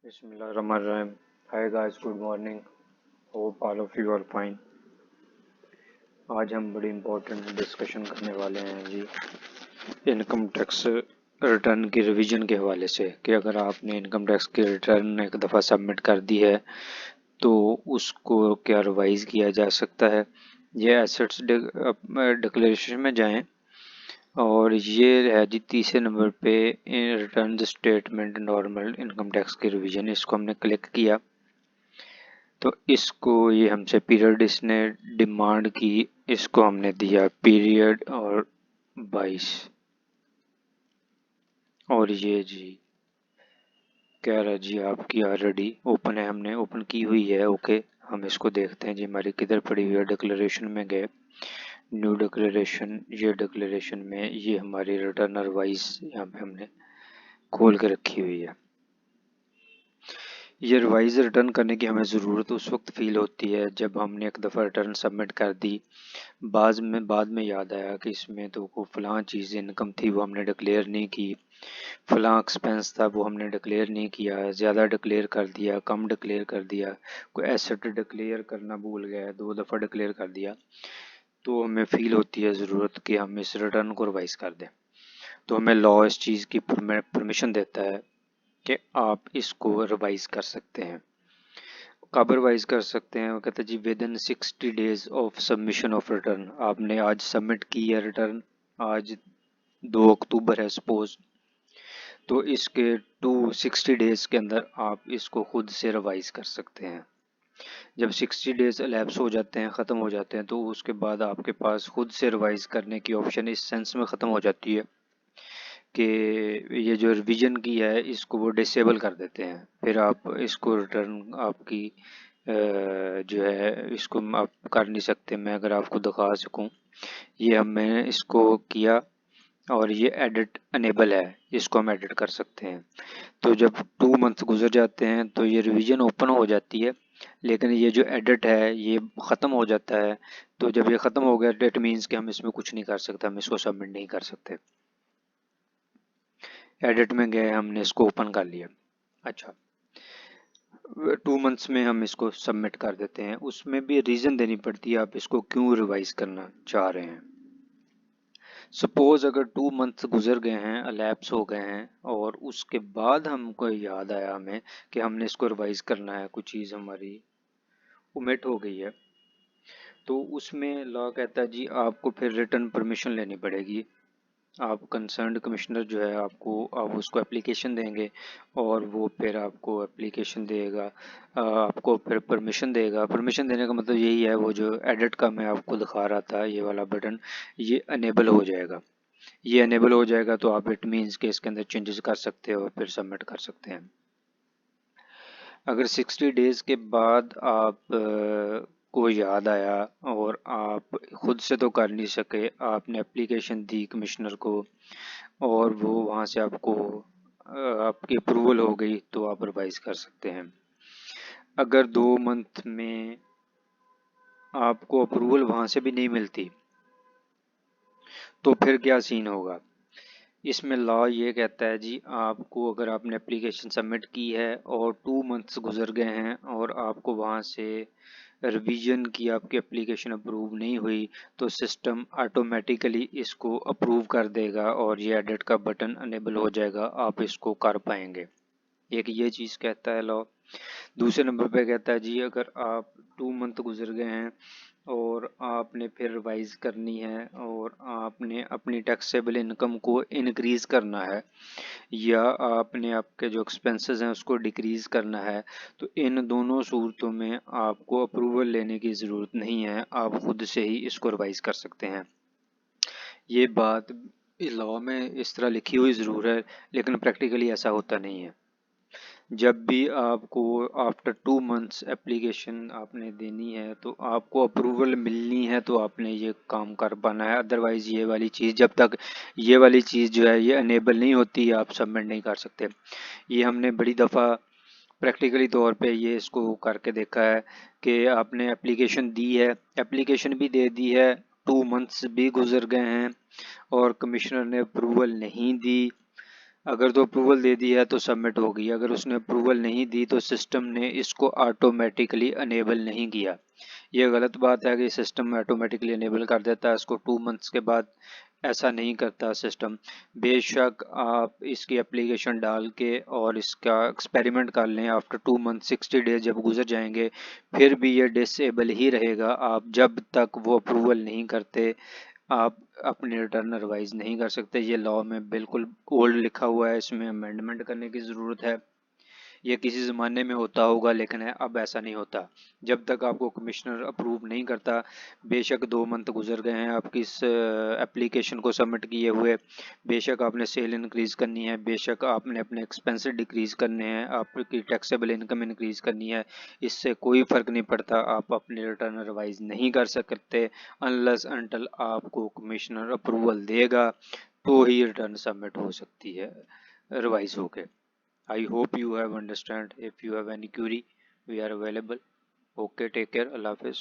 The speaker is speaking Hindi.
Bismillahirrahmanirrahim. Hi guys, good morning. Hope all of you are fine. आज हम बड़ी इम्पोर्टेंट डिस्कशन करने वाले हैं जी इनकम टैक्स रिटर्न की रिवीजन के हवाले से कि अगर आपने इनकम टैक्स की रिटर्न एक दफ़ा सबमिट कर दी है तो उसको क्या रिवाइज किया जा सकता है। ये एसेट्स डिक्लेरेशन में जाएं और ये है जी तीसरे नंबर पे return statement normal income tax की रिवीजन। इसको हमने क्लिक किया तो इसको ये हमसे पीरियड इसने डिमांड की, इसको हमने दिया पीरियड और 22 और ये जी कह रहा जी आपकी ऑलरेडी ओपन है, हमने ओपन की हुई है। ओके, हम इसको देखते हैं जी हमारी किधर पड़ी हुई है। डिक्लेरेशन में गए, न्यू डिक्लेरेशन, ये डिक्लेरेशन में ये हमारी रिटर्न वाइज यहाँ पे हमने खोल के रखी हुई है। ये रिवाइज रिटर्न करने की हमें ज़रूरत उस वक्त फ़ील होती है जब हमने एक दफ़ा रिटर्न सबमिट कर दी, बाद में याद आया कि इसमें तो वो फ़लाँ चीज़ इनकम थी वो हमने डिक्लेयर नहीं की, फ़लाँ एक्सपेंस था वो हमने डिक्लेयर नहीं किया, ज़्यादा डिक्लेयर कर दिया, कम डिक्लेयर कर दिया, कोई एसेट डिक्लेयर करना भूल गया, 2 दफ़ा डिक्लेयर कर दिया, तो हमें फ़ील होती है ज़रूरत कि हम इस रिटर्न को रिवाइज़ कर दें। तो हमें लॉ इस चीज़ की परमिशन देता है कि आप इसको रिवाइज़ कर सकते हैं। कब रिवाइज कर सकते हैं? वो कहते हैं जी within 60 days of submission of return. आपने आज सबमिट की है रिटर्न, आज 2 अक्टूबर है सपोज, तो इसके 260 डेज के अंदर आप इसको खुद से रिवाइज कर सकते हैं। जब 60 डेज elapse हो जाते हैं, ख़त्म हो जाते हैं, तो उसके बाद आपके पास खुद से रिवाइज करने की ऑप्शन इस सेंस में ख़त्म हो जाती है कि ये जो रिवीजन की है इसको वो डिसेबल कर देते हैं। फिर आप इसको रिटर्न आपकी जो है इसको आप कर नहीं सकते। मैं अगर आपको दिखा सकूं, ये मैंने इसको किया और ये एडिट अनेबल है, इसको हम एडिट कर सकते हैं। तो जब 2 मंथ गुजर जाते हैं तो ये रिवीजन ओपन हो जाती है, लेकिन ये जो एडिट है ये ख़त्म हो जाता है। तो जब ये ख़त्म हो गया डेट मीन्स कि हम इसमें कुछ नहीं कर सकते, हम इसको सबमिट नहीं कर सकते। एडिट में गए, हमने इसको ओपन कर लिया। अच्छा, 2 मंथ्स में हम इसको सबमिट कर देते हैं। उसमें भी रीज़न देनी पड़ती है आप इसको क्यों रिवाइज करना चाह रहे हैं। सपोज अगर 2 मंथ गुजर गए हैं, अलैप्स हो गए हैं और उसके बाद हमको याद आया हमें कि हमने इसको रिवाइज करना है, कुछ चीज़ हमारी ओमिट हो गई है, तो उसमें लॉ कहता है जी आपको फिर रिटर्न परमिशन लेनी पड़ेगी। आप कंसर्न्ड कमिश्नर जो है आपको आप उसको एप्लीकेशन देंगे और वो फिर आपको एप्लीकेशन देगा, आपको फिर परमिशन देगा। परमिशन देने का मतलब यही है, वो जो एडिट का मैं आपको दिखा रहा था ये वाला बटन, ये अनेबल हो जाएगा। ये अनेबल हो जाएगा तो आप इट मीन्स के इसके अंदर चेंजेस कर सकते हो और फिर सबमिट कर सकते हैं। अगर 60 डेज़ के बाद आप को याद आया और आप खुद से तो कर नहीं सके, आपने एप्लीकेशन दी कमिश्नर को और वो वहाँ से आपको आपकी अप्रूवल हो गई, तो आप रिवाइज कर सकते हैं। अगर 2 मंथ में आपको अप्रूवल वहाँ से भी नहीं मिलती तो फिर क्या सीन होगा। इसमें लॉ ये कहता है जी आपको, अगर आपने एप्लीकेशन सबमिट की है और 2 मंथ्स गुजर गए हैं और आपको वहाँ से रिवीजन की आपकी एप्लीकेशन अप्रूव नहीं हुई, तो सिस्टम ऑटोमेटिकली इसको अप्रूव कर देगा और ये एडिट का बटन अनेबल हो जाएगा, आप इसको कर पाएंगे। एक ये चीज़ कहता है लॉ। दूसरे नंबर पे कहता है जी अगर आप 2 मंथ गुजर गए हैं और आपने फिर रिवाइज करनी है और आपने अपनी टैक्सेबल इनकम को इंक्रीज़ करना है या आपने आपके जो एक्सपेंसेस हैं उसको डिक्रीज़ करना है, तो इन दोनों सूरतों में आपको अप्रूवल लेने की ज़रूरत नहीं है, आप खुद से ही इसको रिवाइज कर सकते हैं। ये बात लॉ में इस तरह लिखी हुई ज़रूर है, लेकिन प्रैक्टिकली ऐसा होता नहीं है। जब भी आपको आफ्टर 2 मंथ्स एप्लीकेशन आपने देनी है तो आपको अप्रूवल मिलनी है, तो आपने ये काम कर पाना है। अदरवाइज़ ये वाली चीज़, जब तक ये वाली चीज़ जो है ये अनेबल नहीं होती, आप सबमिट नहीं कर सकते। ये हमने बड़ी दफ़ा प्रैक्टिकली तौर पे ये इसको करके देखा है कि आपने एप्लीकेशन दी है, एप्लीकेशन भी दे दी है, 2 मंथ्स भी गुजर गए हैं और कमिश्नर ने अप्रूवल नहीं दी, अगर तो अप्रूवल दे दी है तो सबमिट हो गई, अगर उसने अप्रूवल नहीं दी तो सिस्टम ने इसको ऑटोमेटिकली अनेबल नहीं किया। ये गलत बात है कि सिस्टम ऑटोमेटिकली अनेबल कर देता है इसको 2 मंथ्स के बाद। ऐसा नहीं करता सिस्टम। बेशक आप इसकी एप्लीकेशन डाल के और इसका एक्सपेरिमेंट कर लें, आफ्टर 2 मंथ 60 डेज जब गुजर जाएंगे फिर भी ये डिसेबल ही रहेगा। आप जब तक वो अप्रूवल नहीं करते आप अपनी रिटर्न रिवाइज नहीं कर सकते। ये लॉ में बिल्कुल ओल्ड लिखा हुआ है, इसमें अमेंडमेंट करने की ज़रूरत है। ये किसी ज़माने में होता होगा लेकिन अब ऐसा नहीं होता। जब तक आपको कमिश्नर अप्रूव नहीं करता, बेशक 2 मंथ गुजर गए हैं आपकी इस एप्लीकेशन को सबमिट किए हुए, बेशक आपने सेल इंक्रीज़ करनी है, बेशक आपने अपने एक्सपेंसेस डिक्रीज़ करने हैं, आपकी टैक्सेबल इनकम इंक्रीज़ करनी है, इससे कोई फ़र्क नहीं पड़ता। आप अपनी रिटर्न रिवाइज नहीं कर सकते अनलेस अनटिल आपको कमिश्नर अप्रूवल देगा, तो ही रिटर्न सबमिट हो सकती है रिवाइज होके। I hope you have understand. If you have any query, we are available. Okay, take care. Allah Hafiz.